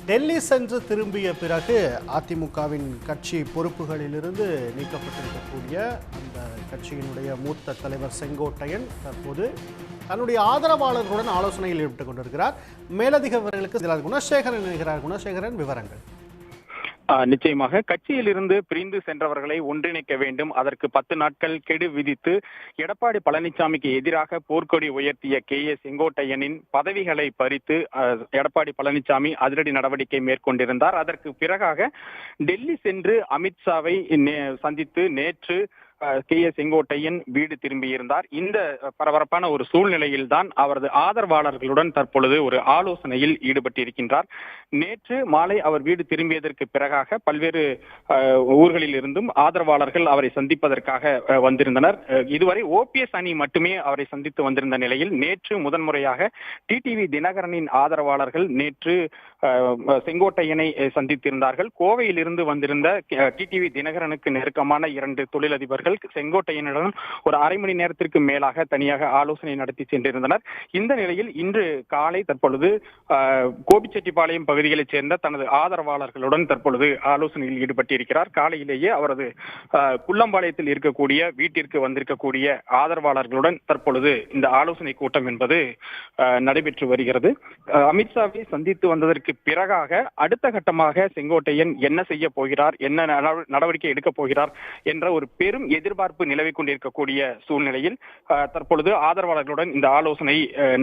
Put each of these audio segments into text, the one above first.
டெல்லி சென்று திரும்பிய பிறகு அதிமுகவின் கட்சி பொறுப்புகளிலிருந்து நீக்கப்பட்டிருக்கக்கூடிய அந்த கட்சியினுடைய மூத்த தலைவர் செங்கோட்டையன் தற்போது தன்னுடைய ஆதரவாளர்களுடன் ஆலோசனையில் ஈடுபட்டுக் கொண்டிருக்கிறார். மேலதிக விவரங்களுக்கு குணசேகரன் இணைகிறார். குணசேகரன், விவரங்கள். நிச்சயமாக கட்சியிலிருந்து பிரிந்து சென்றவர்களை ஒன்றிணைக்க வேண்டும், அதற்கு 10 நாட்கள் கெடு விதித்து எடப்பாடி பழனிசாமிக்கு எதிராக போர்க்கொடி உயர்த்திய KA செங்கோட்டையனின் பதவிகளை பறித்து எடப்பாடி பழனிசாமி அதிரடி நடவடிக்கை மேற்கொண்டிருந்தார். அதற்கு பிறகாக டெல்லி சென்று அமித்ஷாவை சந்தித்து நேற்று KA செங்கோட்டையன் வீடு திரும்பியிருந்தார். இந்த பரபரப்பான ஒரு சூழ்நிலையில் தான் அவரது ஆதரவாளர்களுடன் தற்பொழுது ஒரு ஆலோசனையில் ஈடுபட்டிருக்கின்றார். நேற்று மாலை அவர் வீடு திரும்பியதற்கு பிறகாக பல்வேறு ஊர்களில் இருந்தும் ஆதரவாளர்கள் அவரை சந்திப்பதற்காக வந்திருந்தனர். இதுவரை OPS அணி மட்டுமே அவரை சந்தித்து வந்திருந்த நிலையில் நேற்று முதன்முறையாக TTV தினகரனின் ஆதரவாளர்கள் நேற்று செங்கோட்டையனை சந்தித்திருந்தார்கள். கோவையில் இருந்து வந்திருந்த TTV தினகரனுக்கு நெருக்கமான 2 தொழிலதிபர்கள் செங்கோட்டையனுடன் ஒரு அரை மணி நேரத்திற்கு மேலாக தனியாக ஆலோசனை நடத்தி சென்றிருந்தனர். இந்த நிலையில் இன்று காலை தற்பொழுது கோபிச்செட்டிப்பாளையம் பகுதிகளைச் சேர்ந்த தனது ஆதரவாளர்களுடன் தற்பொழுது ஆலோசனையில் ஈடுபட்டிருக்கிறார். காலையிலேயே அவரது குள்ளம்பாளையத்தில் இருக்கக்கூடிய வீட்டிற்கு வந்திருக்கக்கூடிய ஆதரவாளர்களுடன் தற்பொழுது இந்த ஆலோசனை கூட்டம் என்பது நடைபெற்று வருகிறது. அமித்ஷாவை சந்தித்து வந்ததற்கு பிறகாக அடுத்த கட்டமாக செங்கோட்டையன் என்ன செய்ய போகிறார், என்ன நடவடிக்கை எடுக்கப் போகிறார் என்ற ஒரு பெரும் எதிர்பார்ப்பு நிலவிக் கொண்டிருக்கக்கூடிய சூழ்நிலையில் தற்பொழுது ஆதரவாளர்களுடன் இந்த ஆலோசனை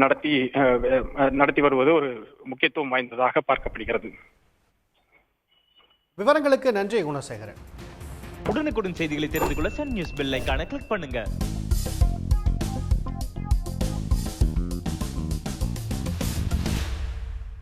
நடத்தி வருவது ஒரு முக்கியத்துவம் வாய்ந்ததாக பார்க்கப்படுகிறது. விவரங்களுக்கு நன்றி குணசேகரன். உடனுக்குடன் செய்திகளை தெரிந்து கொள்ள சன் நியூஸ் பெல் ஐகானை கிளிக் பண்ணுங்க.